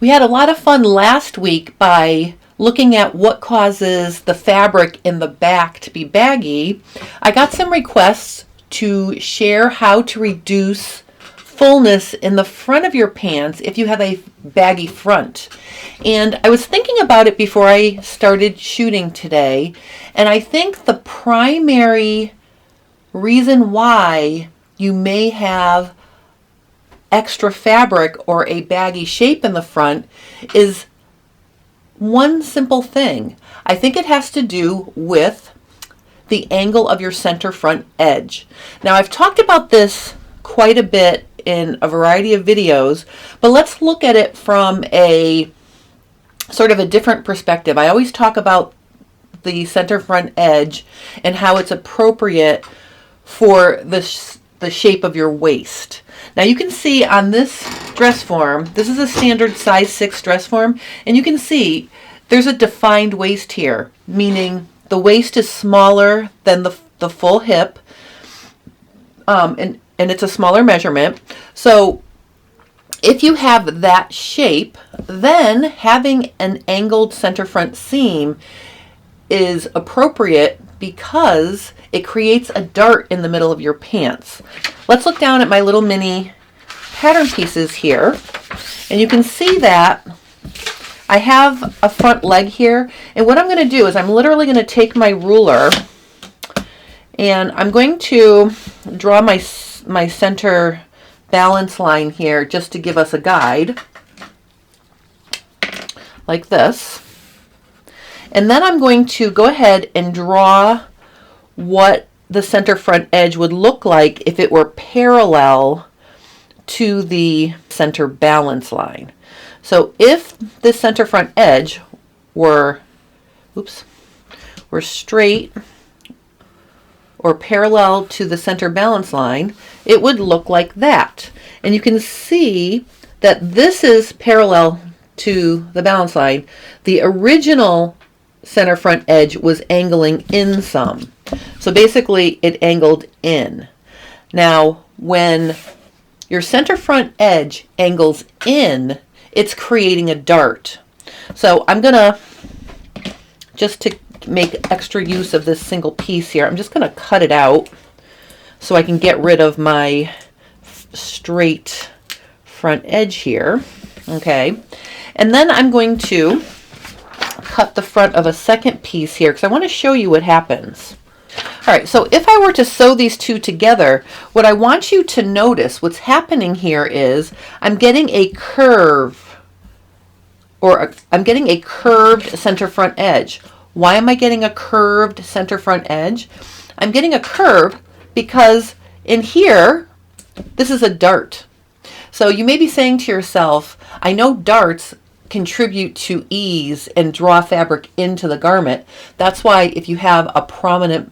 We had a lot of fun last week by looking at what causes the fabric in the back to be baggy. I got some requests to share how to reduce fullness in the front of your pants if you have a baggy front. And I was thinking about it before I started shooting today, and I think the primary reason why you may have extra fabric or a baggy shape in the front is one simple thing. I think it has to do with the angle of your center front edge. Now, I've talked about this quite a bit in a variety of videos, but let's look at it from a sort of a different perspective. I always talk about the center front edge and how it's appropriate for the shape of your waist. Now you can see on this dress form, this is a standard size 6 dress form, and you can see there's a defined waist here, meaning the waist is smaller than the full hip, and it's a smaller measurement. So if you have that shape, then having an angled center front seam is appropriate because it creates a dart in the middle of your pants. Let's look down at my little mini pattern pieces here, and you can see that I have a front leg here, and what I'm going to do is I'm literally going to take my ruler and I'm going to draw my center balance line here just to give us a guide, like this. And then I'm going to go ahead and draw what the center front edge would look like if it were parallel to the center balance line. So if the center front edge were straight or parallel to the center balance line, it would look like that. And you can see that this is parallel to the balance line. The original center front edge was angling in some. So basically it angled in. Now when your center front edge angles in, it's creating a dart. So I'm gonna, just to make extra use of this single piece here, I'm just gonna cut it out so I can get rid of my straight front edge here. Okay, and then I'm going to cut the front of a second piece here because I want to show you what happens. All right, so if I were to sew these two together, what I want you to notice, what's happening here is I'm getting a curve, or I'm getting a curved center front edge. Why am I getting a curved center front edge? I'm getting a curve because in here, this is a dart. So you may be saying to yourself, I know darts contribute to ease and draw fabric into the garment. That's why if you have a prominent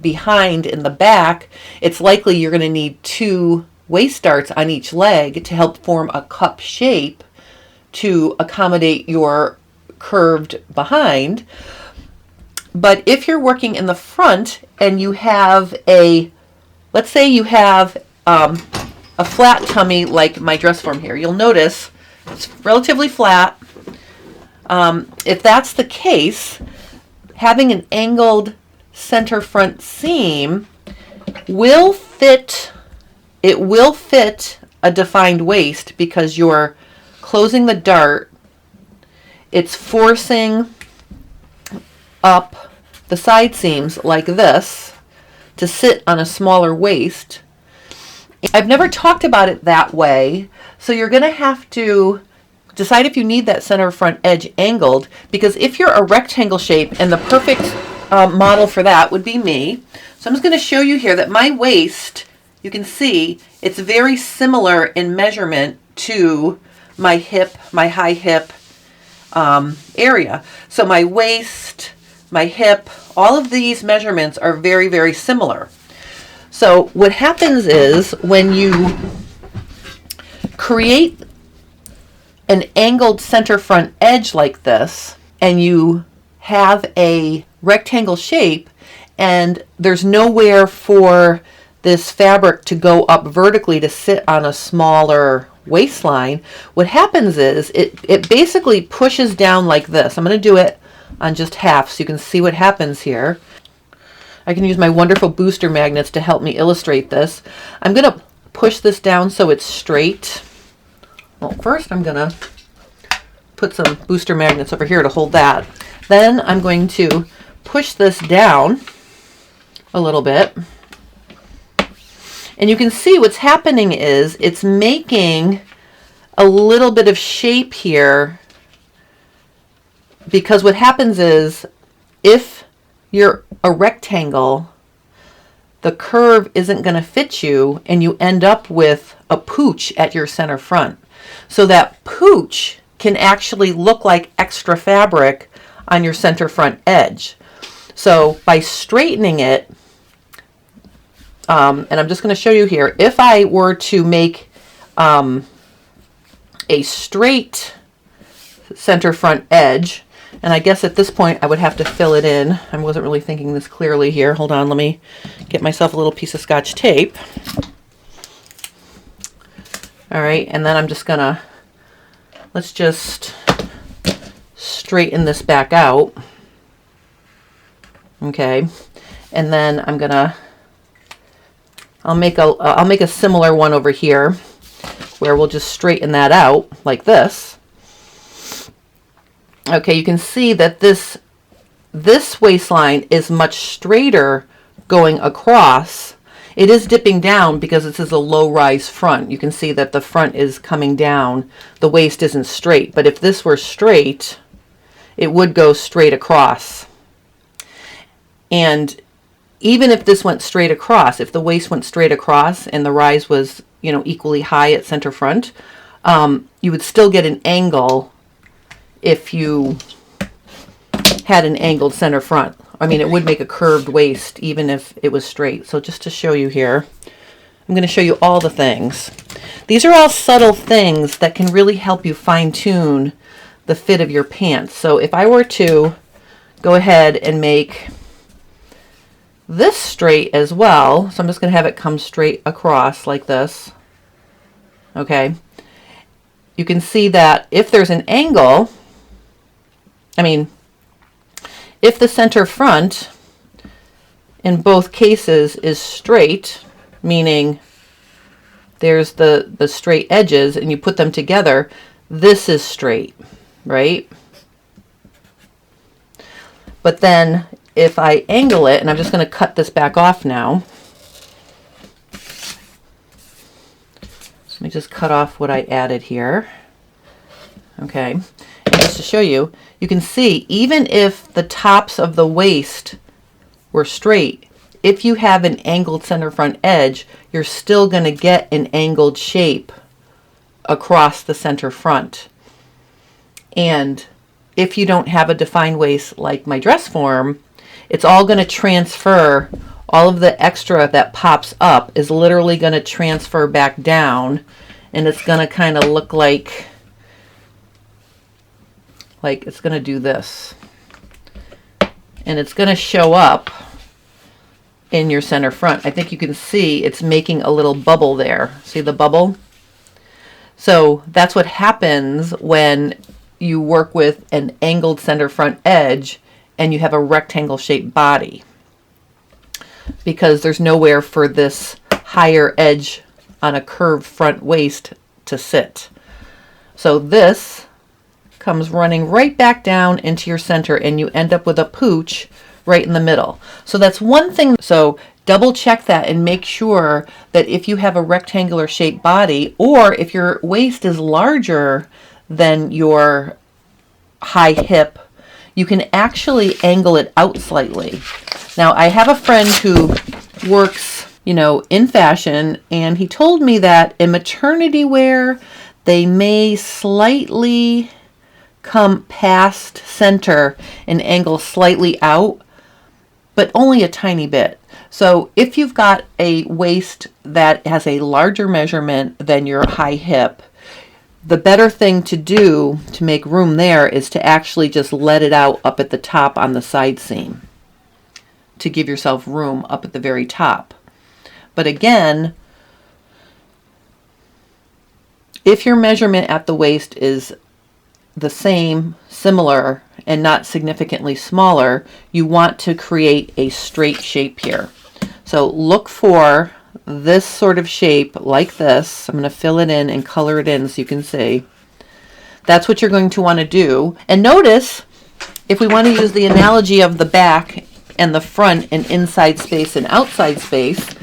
behind in the back, it's likely you're going to need 2 waist darts on each leg to help form a cup shape to accommodate your curved behind. But if you're working in the front and you have let's say you have a flat tummy like my dress form here, you'll notice it's relatively flat. If that's the case, having an angled center front seam will fit a defined waist because you're closing the dart. It's forcing up the side seams like this to sit on a smaller waist. I've never talked about it that way, so you're going to have to decide if you need that center front edge angled, because if you're a rectangle shape, and the perfect model for that would be me. So I'm just going to show you here that my waist, you can see it's very similar in measurement to my hip, my high hip area. So my waist, my hip, all of these measurements are very, very similar. So what happens is when you create an angled center front edge like this, and you have a rectangle shape, and there's nowhere for this fabric to go up vertically to sit on a smaller waistline, what happens is it basically pushes down like this. I'm going to do it on just half so you can see what happens here. I can use my wonderful booster magnets to help me illustrate this. I'm going to push this down so it's straight. Well, first I'm going to put some booster magnets over here to hold that. Then I'm going to push this down a little bit. And you can see what's happening is it's making a little bit of shape here, because what happens is if you're a rectangle, the curve isn't going to fit you and you end up with a pooch at your center front. So that pooch can actually look like extra fabric on your center front edge. So by straightening it, and I'm just going to show you here, if I were to make a straight center front edge, and I guess at this point I would have to fill it in. I wasn't really thinking this clearly here. Hold on, let me get myself a little piece of Scotch tape. All right, and then I'm just gonna, let's just straighten this back out. Okay, and then I'm gonna, I'll make a similar one over here where we'll just straighten that out like this. Okay, you can see that this waistline is much straighter going across. It is dipping down because this is a low-rise front. You can see that the front is coming down. The waist isn't straight, but if this were straight, it would go straight across. And even if this went straight across, if the waist went straight across and the rise was, you know, equally high at center front, you would still get an angle if you had an angled center front. I mean, it would make a curved waist even if it was straight. So just to show you here, I'm going to show you all the things. These are all subtle things that can really help you fine-tune the fit of your pants. So if I were to go ahead and make this straight as well, so I'm just going to have it come straight across like this. Okay. You can see that if there's an angle, I mean, if the center front in both cases is straight, meaning there's the straight edges and you put them together, this is straight, right? But then if I angle it, and I'm just going to cut this back off now. Let me just cut off what I added here. Okay, and just to show you, you can see even if the tops of the waist were straight, if you have an angled center front edge, you're still going to get an angled shape across the center front. And if you don't have a defined waist like my dress form, it's all going to transfer. All of the extra that pops up is literally going to transfer back down, and it's going to kind of look like it's going to do this. And it's going to show up in your center front. I think you can see it's making a little bubble there. See the bubble? So that's what happens when you work with an angled center front edge and you have a rectangle shaped body, because there's nowhere for this higher edge on a curved front waist to sit. So this comes running right back down into your center and you end up with a pooch right in the middle. So that's one thing. So double check that and make sure that if you have a rectangular shaped body, or if your waist is larger than your high hip, you can actually angle it out slightly. Now, I have a friend who works, you know, in fashion, and he told me that in maternity wear, they may slightly come past center and angle slightly out, but only a tiny bit. So if you've got a waist that has a larger measurement than your high hip, the better thing to do to make room there is to actually just let it out up at the top on the side seam to give yourself room up at the very top. But again, if your measurement at the waist is the same, similar, and not significantly smaller, you want to create a straight shape here. So look for this sort of shape like this. I'm going to fill it in and color it in so you can see. That's what you're going to want to do. And notice, if we want to use the analogy of the back and the front and inside space and outside space,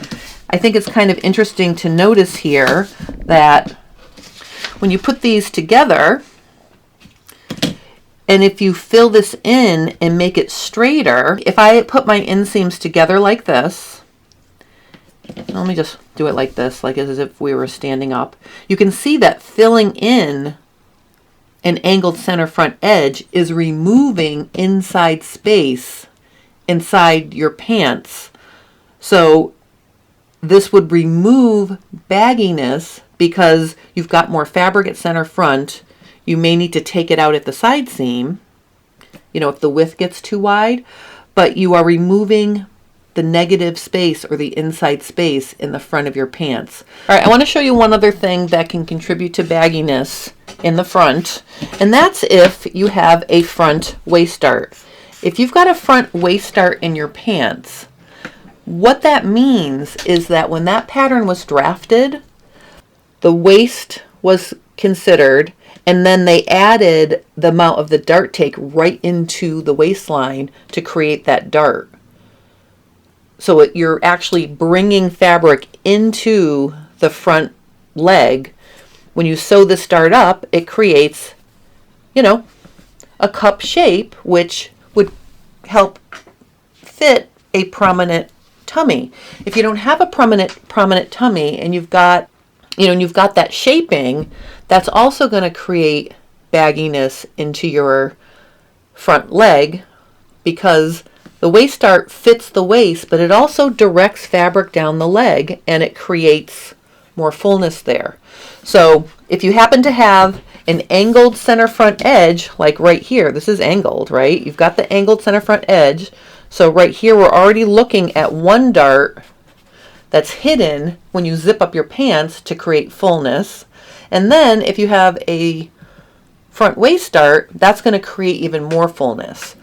I think it's kind of interesting to notice here that when you put these together, and if you fill this in and make it straighter, if I put my inseams together like this, let me just do it like this, like as if we were standing up, you can see that filling in an angled center front edge is removing inside space inside your pants. So this would remove bagginess because you've got more fabric at center front. You may need to take it out at the side seam, you know, if the width gets too wide, but you are removing the negative space or the inside space in the front of your pants. All right, I want to show you one other thing that can contribute to bagginess in the front, and that's if you have a front waist dart. If you've got a front waist dart in your pants, what that means is that when that pattern was drafted, the waist was considered, and then they added the amount of the dart take right into the waistline to create that dart. So you're actually bringing fabric into the front leg. When you sew this dart up, it creates, you know, a cup shape, which would help fit a prominent tummy. If you don't have a prominent tummy and you've got, you know, and you've got that shaping, that's also going to create bagginess into your front leg, because the waist dart fits the waist, but it also directs fabric down the leg and it creates more fullness there. So if you happen to have an angled center front edge, like right here, this is angled, right? You've got the angled center front edge. So right here, we're already looking at one dart that's hidden when you zip up your pants to create fullness. And then if you have a front waist dart, that's going to create even more fullness.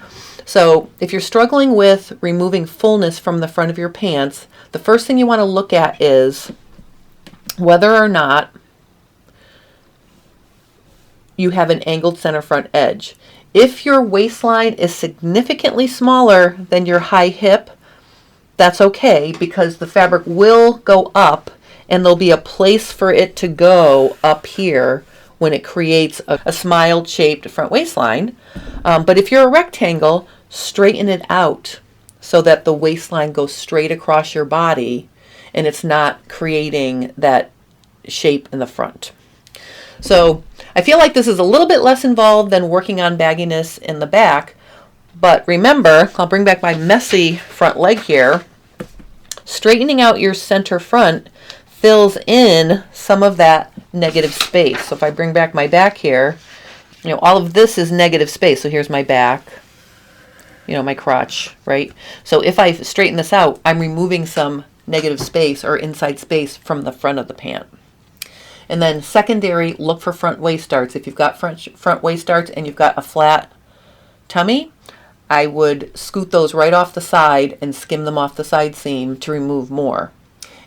So if you're struggling with removing fullness from the front of your pants, the first thing you want to look at is whether or not you have an angled center front edge. If your waistline is significantly smaller than your high hip, that's okay, because the fabric will go up and there'll be a place for it to go up here when it creates a smiled shaped front waistline. But if you're a rectangle, straighten it out so that the waistline goes straight across your body and it's not creating that shape in the front. So I feel like this is a little bit less involved than working on bagginess in the back. But remember, I'll bring back my messy front leg here. Straightening out your center front fills in some of that negative space. So if I bring back my back here, you know, all of this is negative space. So here's my back, you know, my crotch, right? So if I straighten this out, I'm removing some negative space or inside space from the front of the pant. And then secondary, look for front waist darts. If you've got front waist darts and you've got a flat tummy, I would scoot those right off the side and skim them off the side seam to remove more.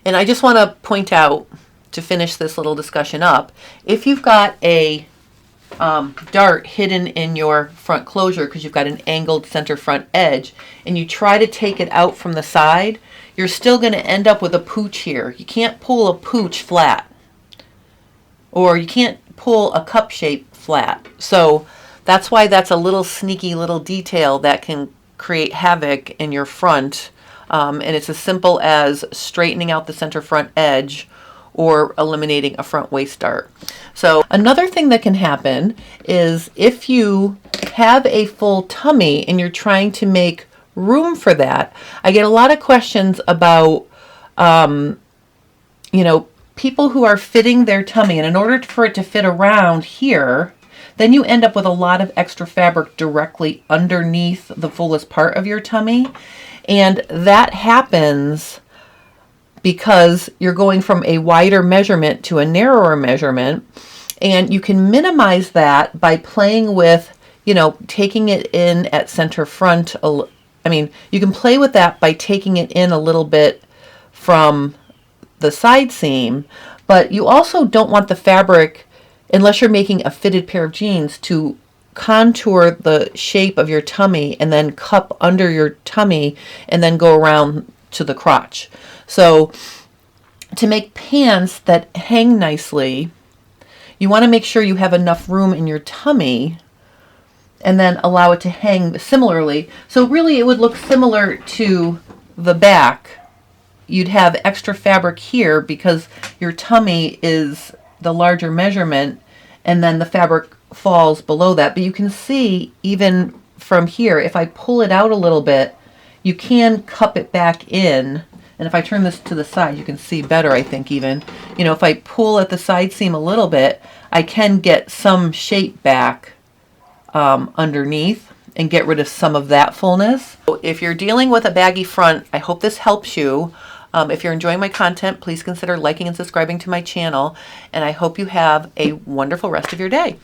And I just want to point out, to finish this little discussion up, if you've got a dart hidden in your front closure because you've got an angled center front edge and you try to take it out from the side, you're still going to end up with a pooch here. You can't pull a pooch flat, or you can't pull a cup shape flat. So that's why that's a little sneaky little detail that can create havoc in your front. And it's as simple as straightening out the center front edge or eliminating a front waist dart. So another thing that can happen is if you have a full tummy and you're trying to make room for that, I get a lot of questions about, you know, people who are fitting their tummy, and in order for it to fit around here, then you end up with a lot of extra fabric directly underneath the fullest part of your tummy. And that happens because you're going from a wider measurement to a narrower measurement. And you can minimize that by playing with, taking it in at center front. You can play with that by taking it in a little bit from the side seam, but you also don't want the fabric, unless you're making a fitted pair of jeans, to contour the shape of your tummy and then cup under your tummy and then go around to the crotch. So to make pants that hang nicely, you want to make sure you have enough room in your tummy and then allow it to hang similarly. So really it would look similar to the back. You'd have extra fabric here because your tummy is the larger measurement, and then the fabric falls below that. But you can see even from here, if I pull it out a little bit, you can cup it back in. And if I turn this to the side, you can see better, I think, even. If I pull at the side seam a little bit, I can get some shape back underneath and get rid of some of that fullness. So if you're dealing with a baggy front, I hope this helps you. If you're enjoying my content, please consider liking and subscribing to my channel, and I hope you have a wonderful rest of your day.